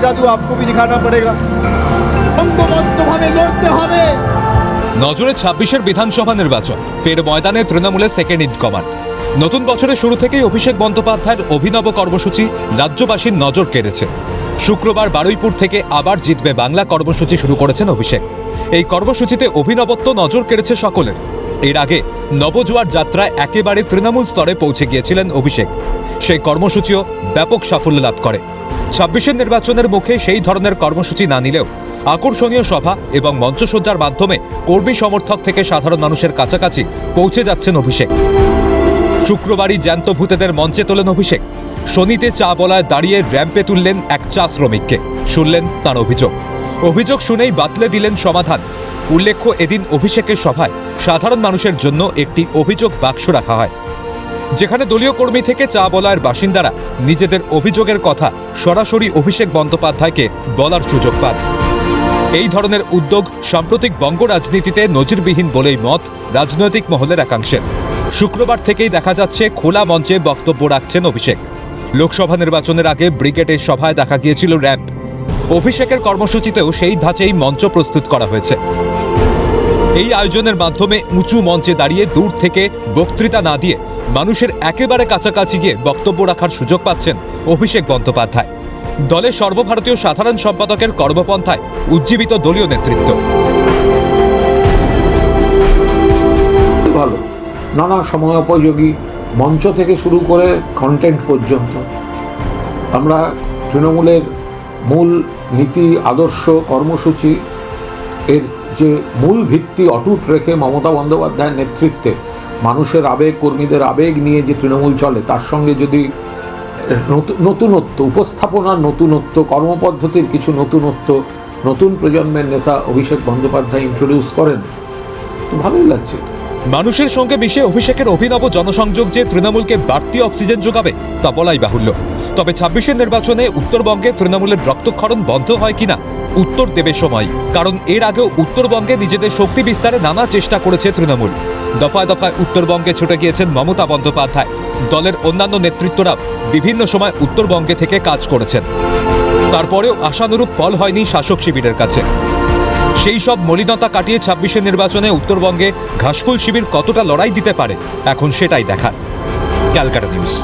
जादू आपको भी दिखाना पड़ेगा। ঐক্যবদ্ধভাবে লড়তে হবে। নজরে ২৬-এর বিধানসভা নির্বাচন, ফের ময়দানে তৃণমূলের সেকেন্ড ইন কমান্ড। নতুন বছরের শুরু থেকেই অভিষেক বন্দ্যোপাধ্যায়ের অভিনব কর্মসূচি রাজ্যবাসীর নজর কেড়েছে। শুক্রবার বারুইপুর থেকে আবার জিতবে বাংলা কর্মসূচি শুরু করেছেন অভিষেক। এই কর্মসূচিতে অভিনবত্ব নজর কেড়েছে সকলের। এর আগে নবজোয়ার যাত্রায় একেবারে তৃণমূল স্তরে পৌঁছে গিয়েছিলেন অভিষেক। সেই কর্মসূচিও ব্যাপক সাফল্য লাভ করে। ২৬-এর নির্বাচনের মুখে সেই ধরনের কর্মসূচি না নিলেও আকর্ষণীয় সভা এবং মঞ্চসজ্জার মাধ্যমে কর্মী সমর্থক থেকে সাধারণ মানুষের কাছাকাছি পৌঁছে যাচ্ছেন অভিষেক। শুক্রবারই জ্যান্ত ভূতেদের মঞ্চে তোলেন অভিষেক। শনিতে চা বলায় দাঁড়িয়ে র্যাম্পে তুললেন এক চা শ্রমিককে, শুনলেন তার অভিযোগ শুনেই বাতলে দিলেন সমাধান। উল্লেখ্য, এদিন অভিষেকের সভায় সাধারণ মানুষের জন্য একটি অভিযোগ বাক্স রাখা হয়, যেখানে দলীয় কর্মী থেকে চা বলায়ের বাসিন্দারা নিজেদের অভিযোগের কথা সরাসরি অভিষেক বন্দ্যোপাধ্যায়কে বলার সুযোগ পান। এই ধরনের উদ্যোগ সাম্প্রতিক বঙ্গ রাজনীতিতে নজিরবিহীন বলেই মত রাজনৈতিক মহলের একাংশের। শুক্রবার থেকেই দেখা যাচ্ছে খোলা মঞ্চে বক্তব্য রাখছেন অভিষেক। লোকসভা নির্বাচনের আগে ব্রিগেডের সভায় দেখা গিয়েছিল র্যাম্প। অভিষেকের কর্মসূচিতেও সেই ধাঁচেই মঞ্চ প্রস্তুত করা হয়েছে। এই আয়োজনের মাধ্যমে উঁচু মঞ্চে দাঁড়িয়ে দূর থেকে বক্তৃতা না দিয়ে মানুষের একেবারে কাছাকাছি গিয়ে বক্তব্য রাখার সুযোগ পাচ্ছেন অভিষেক বন্দ্যোপাধ্যায়। দলের সর্বভারতীয় সাধারণ সম্পাদকের কর্মপন্থায় উজ্জীবিত দলীয় নেতৃত্ব। ভালো, নানা সময়োপযোগী মঞ্চ থেকে শুরু করে কন্টেন্ট পর্যন্ত আমরা তৃণমূলের মূল নীতি, আদর্শ, কর্মসূচি এর যে মূল ভিত্তি অটুট রেখে মমতা বন্দ্যোপাধ্যায়ের নেতৃত্বে মানুষের আবেগ, কর্মীদের আবেগ নিয়ে যে তৃণমূল চলে, তার সঙ্গে যদি নতুনত্ব, উপস্থাপনার নতুনত্ব, কর্মপদ্ধতির কিছু নতুনত্ব নতুন প্রজন্মের নেতা অভিষেক বন্দ্যোপাধ্যায় ইন্ট্রোডিউস করেন, তো ভালোই লাগছে। মানুষের সঙ্গে মিশে অভিষেকের অভিনব জনসংযোগ যে তৃণমূলকে বাড়তি অক্সিজেন যোগাবে তা বলাই বাহুল্য। তবে ২৬-এর নির্বাচনে উত্তরবঙ্গে তৃণমূলের রক্তক্ষরণ বন্ধ হয় কিনা উত্তর দেবে সময়। কারণ এর আগেও উত্তরবঙ্গে নিজেদের শক্তি বিস্তারে নানা চেষ্টা করেছে তৃণমূল। দফায় দফায় উত্তরবঙ্গে ছুটে গিয়েছেন মমতা বন্দ্যোপাধ্যায়। দলের অন্যান্য নেতৃত্বরা বিভিন্ন সময় উত্তরবঙ্গে থেকে কাজ করেছেন। তারপরেও আশানুরূপ ফল হয়নি শাসক শিবিরের কাছে। সেই সব মলিনতা কাটিয়ে ২৬-এর নির্বাচনে উত্তরবঙ্গে ঘাসফুল শিবির কতটা লড়াই দিতে পারে, এখন সেটাই দেখার। ক্যালকাটা নিউজ।